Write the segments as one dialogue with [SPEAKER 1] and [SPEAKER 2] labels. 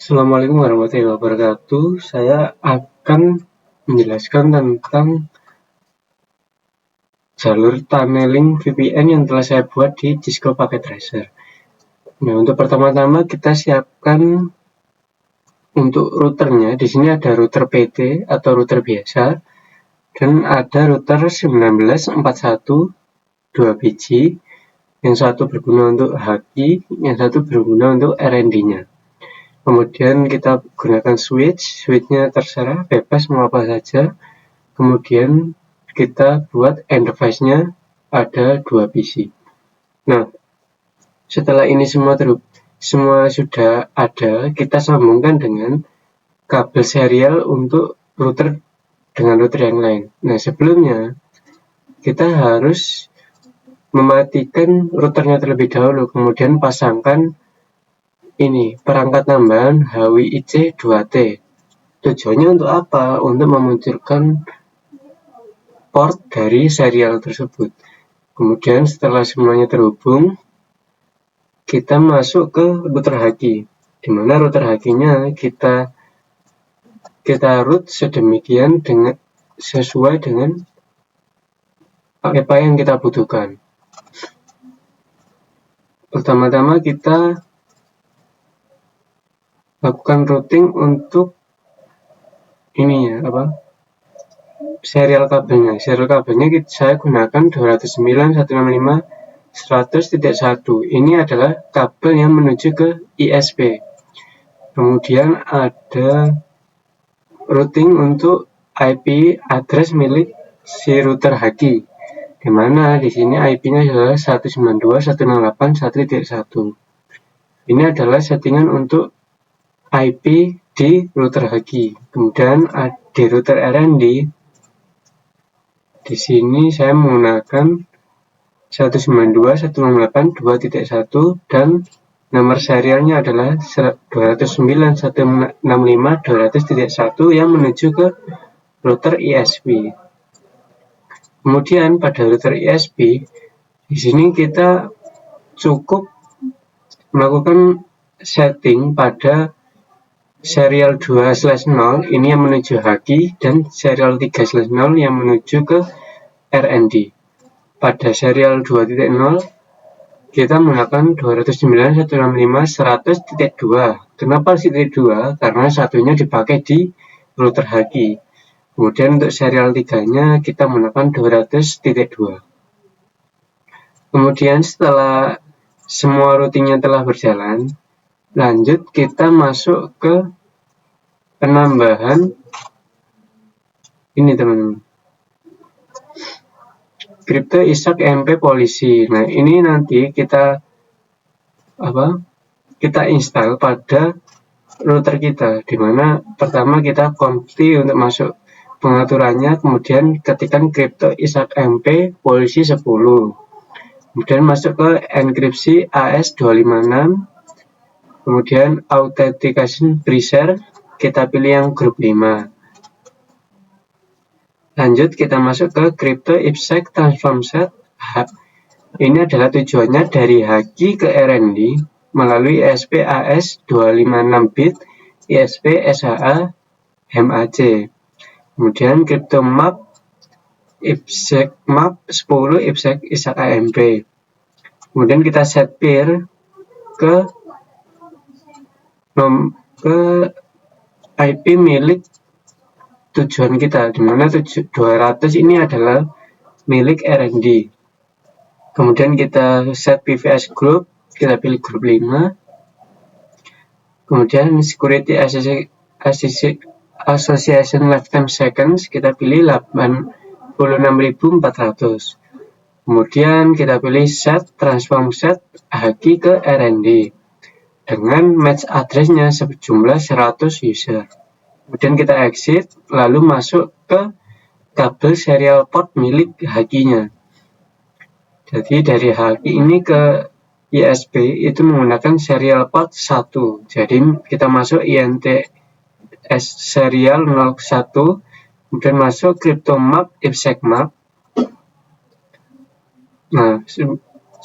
[SPEAKER 1] Assalamualaikum warahmatullahi wabarakatuh. Saya akan menjelaskan tentang jalur tunneling VPN yang telah saya buat di Cisco Packet Tracer. Nah, untuk pertama-tama kita siapkan untuk routernya. Di sini ada router PT atau router biasa dan ada router 1941 2 biji. Yang satu berguna untuk HAKI, yang satu berguna untuk RND-nya. Kemudian kita gunakan switch-nya terserah, bebas mau apa saja. Kemudian kita buat end device-nya ada 2 PC. Nah, setelah ini semua sudah ada, kita sambungkan dengan kabel serial untuk router dengan router yang lain. Nah, sebelumnya kita harus mematikan routernya terlebih dahulu, kemudian pasangkan ini perangkat tambahan HWIC 2T. Tujuannya untuk apa? Untuk memunculkan port dari serial tersebut. Kemudian setelah semuanya terhubung, kita masuk ke router HAKI, di mana router HAKI-nya kita route sedemikian sesuai dengan apa yang kita butuhkan. Pertama-tama kita lakukan routing untuk serial kabelnya. Serial kabelnya saya gunakan 209.165.100.1. Ini adalah kabel yang menuju ke ISP. Kemudian ada routing untuk IP address milik si router HAKI, di mana di sini IP-nya adalah 192.168.1.1. Ini adalah settingan untuk IP di router HAKI. Kemudian di router RND, di sini saya menggunakan 192.168.2.1 dan nomor serialnya adalah 209.165.200.1 yang menuju ke router ISP. Kemudian pada router ISP, di sini kita cukup melakukan setting pada serial 2/0 ini yang menuju HAKI dan serial 3/0 yang menuju ke RND. Pada serial 2.0 kita menggunakan 209.165.100.2. Kenapa titik 2? Karena satunya dipakai di router HAKI. Kemudian untuk serial 3-nya kita menggunakan 200.2. Kemudian setelah semua routingnya telah berjalan, lanjut kita masuk ke penambahan ini teman-teman, Crypto ISAC MP Policy. Nah, ini nanti kita install pada router kita, dimana pertama kita config untuk masuk pengaturannya, kemudian ketikkan Crypto ISAC MP Policy 10, kemudian masuk ke enkripsi AS256, kemudian authentication pre-share kita pilih yang grup 5. Lanjut kita masuk ke Crypto IPsec Transform Set. Ini adalah tujuannya dari HAKI ke RND melalui ISP AS256 bit ISP SHA MAC. Kemudian Crypto Map IPsec Map 10 IPsec ISAC AMP. Kemudian kita set peer ke IP milik tujuan kita, dimana 200 ini adalah milik RND. Kemudian kita set PVS group, kita pilih grup 5. Kemudian security association lifetime seconds kita pilih 86.400. Kemudian kita pilih set transform set HAKI ke RND dengan match address-nya sejumlah 100 user. Kemudian kita exit, lalu masuk ke kabel serial port milik HAKI-nya. Jadi dari HAKI ini ke ISP itu menggunakan serial port 1. Jadi kita masuk INTS serial 01, kemudian masuk Crypto Map IPsec Map. Nah,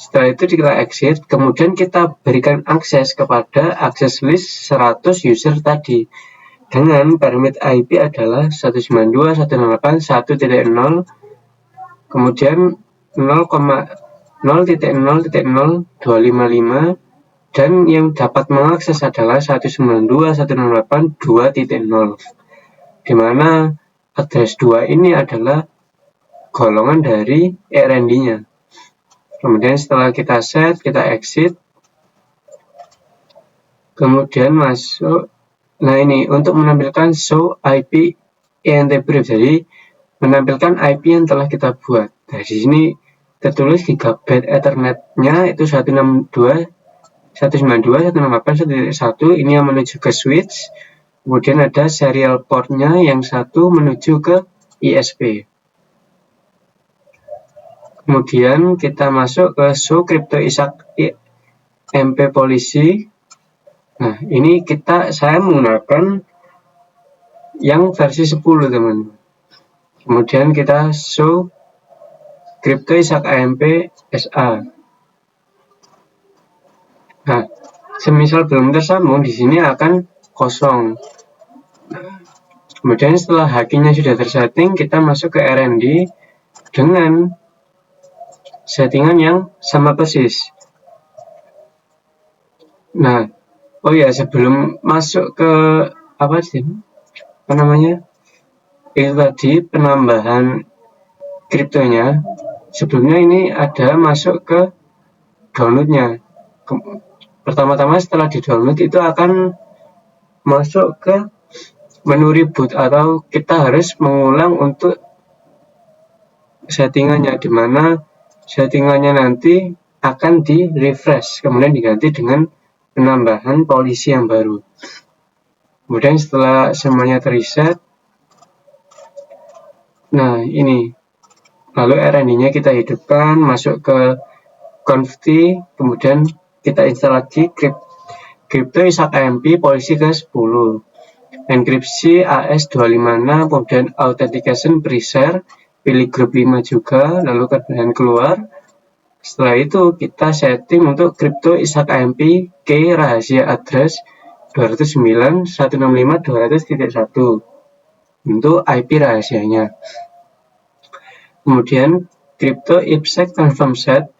[SPEAKER 1] Setelah itu kita exit, kemudian kita berikan akses kepada access list 100 user tadi dengan permit IP adalah 192.168.1.0, kemudian 0,0.0.0255, dan yang dapat mengakses adalah 192.168.2.0, di mana address 2 ini adalah golongan dari RND-nya. Kemudian setelah kita set, kita exit, kemudian masuk. Nah, ini untuk menampilkan show IP ENT brief, jadi menampilkan IP yang telah kita buat. Nah, di sini tertulis gigabit Ethernet-nya itu 192.168.1.1, ini yang menuju ke switch. Kemudian ada serial port-nya yang satu menuju ke ISP. Kemudian kita masuk ke show crypto MP policy. Nah, ini saya menggunakan yang versi 10, teman. Kemudian kita show crypto AMP SA. Nah, semisal belum tersambung, di sini akan kosong. Kemudian setelah hacking-nya sudah tersetting, kita masuk ke RND dengan settingan yang sama persis. Nah, oh ya, sebelum masuk ke itu tadi penambahan kriptonya, sebelumnya ini ada masuk ke downloadnya. Pertama-tama setelah di download itu akan masuk ke menu reboot, atau kita harus mengulang untuk settingannya, dimana settingannya nanti akan di refresh, kemudian diganti dengan penambahan polisi yang baru. Kemudian setelah semuanya terreset, nah ini, lalu RND-nya kita hidupkan, masuk ke conft, kemudian kita install lagi crypto AMP polisi ke 10, enkripsi AS256, kemudian authentication pre-share, pilih grup 5 juga, lalu kemudian keluar. Setelah itu kita setting untuk crypto AMP key rahasia address 209.165.200.1 untuk IP rahasianya. Kemudian crypto IPsec confirm set.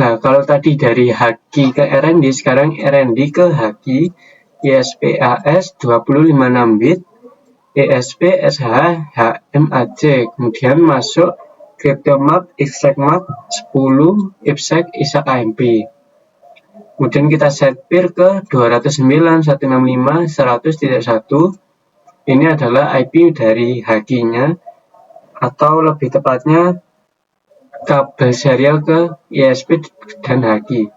[SPEAKER 1] Nah, kalau tadi dari haki ke RND, sekarang RND ke haki, ISP AS 256 bit, ESP SH HMAC, kemudian masuk CryptoMap IPsecMap 10 IPsec AMP. Kemudian kita set peer ke 209.165.100.1. Ini adalah IP dari hakinya, atau lebih tepatnya kabel serial ke ISP dan haki.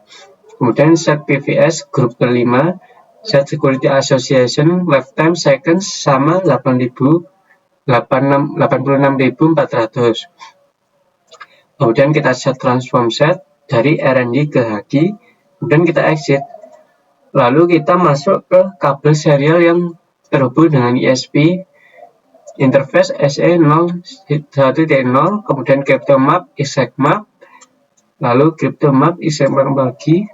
[SPEAKER 1] Kemudian set PVS grup kelima, set security association lifetime seconds sama 86.400. Kemudian kita set transform set dari RND ke haki, kemudian kita exit. Lalu kita masuk ke kabel serial yang terhubung dengan ISP, interface SE01.0, kemudian CryptoMap IPsecMap, lalu CryptoMap IPsecMap lagi,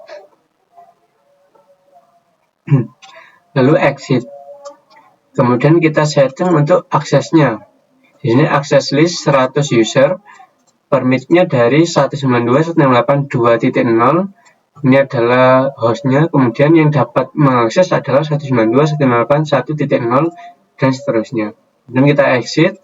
[SPEAKER 1] lalu exit. Kemudian kita setting untuk aksesnya. Di sini akses list 100 user, permitnya dari 192.168.2.0. Ini adalah hostnya, kemudian yang dapat mengakses adalah 192.168.1.0 dan seterusnya. Dan kita exit.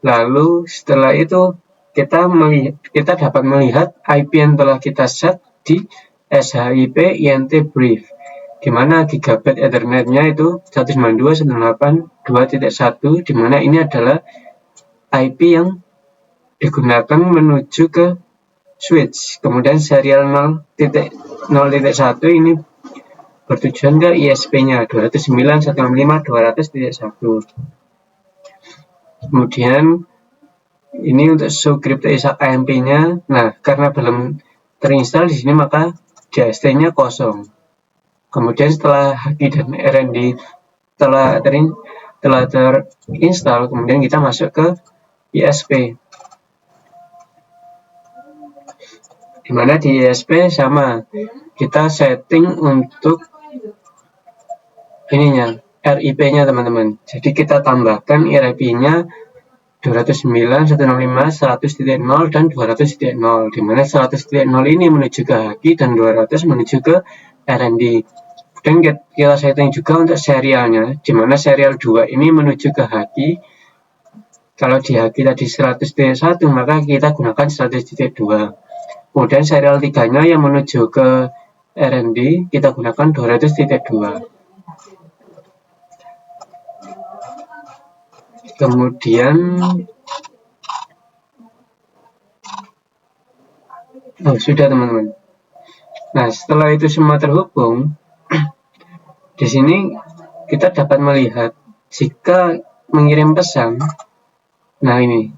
[SPEAKER 1] Lalu setelah itu kita dapat melihat IP yang telah kita set di SHIP INT brief, di mana gigabit Ethernet-nya itu 192.168.2.1, di mana ini adalah IP yang digunakan menuju ke switch. Kemudian serial 0.0.1 ini bertujuan ke ISP-nya 209.165.200.1. Kemudian ini untuk show crypto AMP-nya. Nah, karena belum terinstall di sini maka DST-nya kosong. Kemudian setelah haki dan RND telah terinstall, kemudian kita masuk ke ISP. Dimana di ISP sama, kita setting untuk ininya, RIP-nya teman-teman. Jadi kita tambahkan RIP-nya 209.165.100.0 dan 200.0, dimana 100.0 ini menuju ke haki dan 200 menuju ke RND. Dan kita setting juga untuk serialnya, dimana serial 2 ini menuju ke haki. Kalau di haki tadi 100.1, maka kita gunakan 100.2. Kemudian serial 3-nya yang menuju ke RND, kita gunakan 200.2. Kemudian sudah teman-teman. Nah, setelah itu semua terhubung, di sini kita dapat melihat jika mengirim pesan. Nah, ini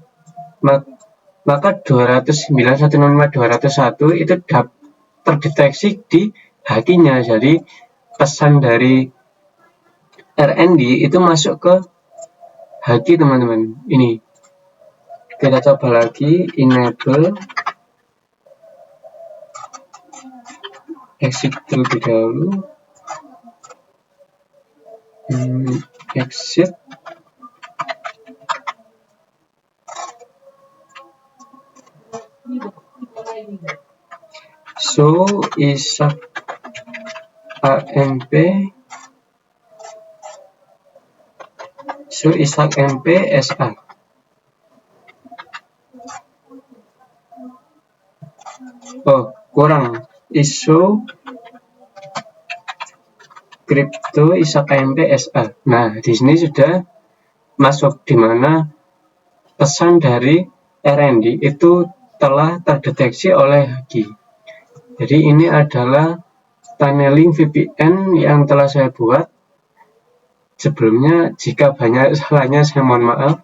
[SPEAKER 1] maka 209.165.201 itu terdeteksi di hakinya. Jadi pesan dari RND itu masuk ke haki teman-teman. Ini kita coba lagi, enable, exit terlebih dahulu, exit, so isak AMP, so isak MP SA. Oh, kurang, iso crypto isak AMP SA. Nah, di sini sudah masuk, di mana pesan dari RND itu telah terdeteksi oleh haki. Jadi ini adalah tunneling VPN yang telah saya buat. Sebelumnya, jika banyak salahnya saya mohon maaf.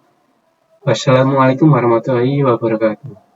[SPEAKER 1] Wassalamualaikum warahmatullahi wabarakatuh.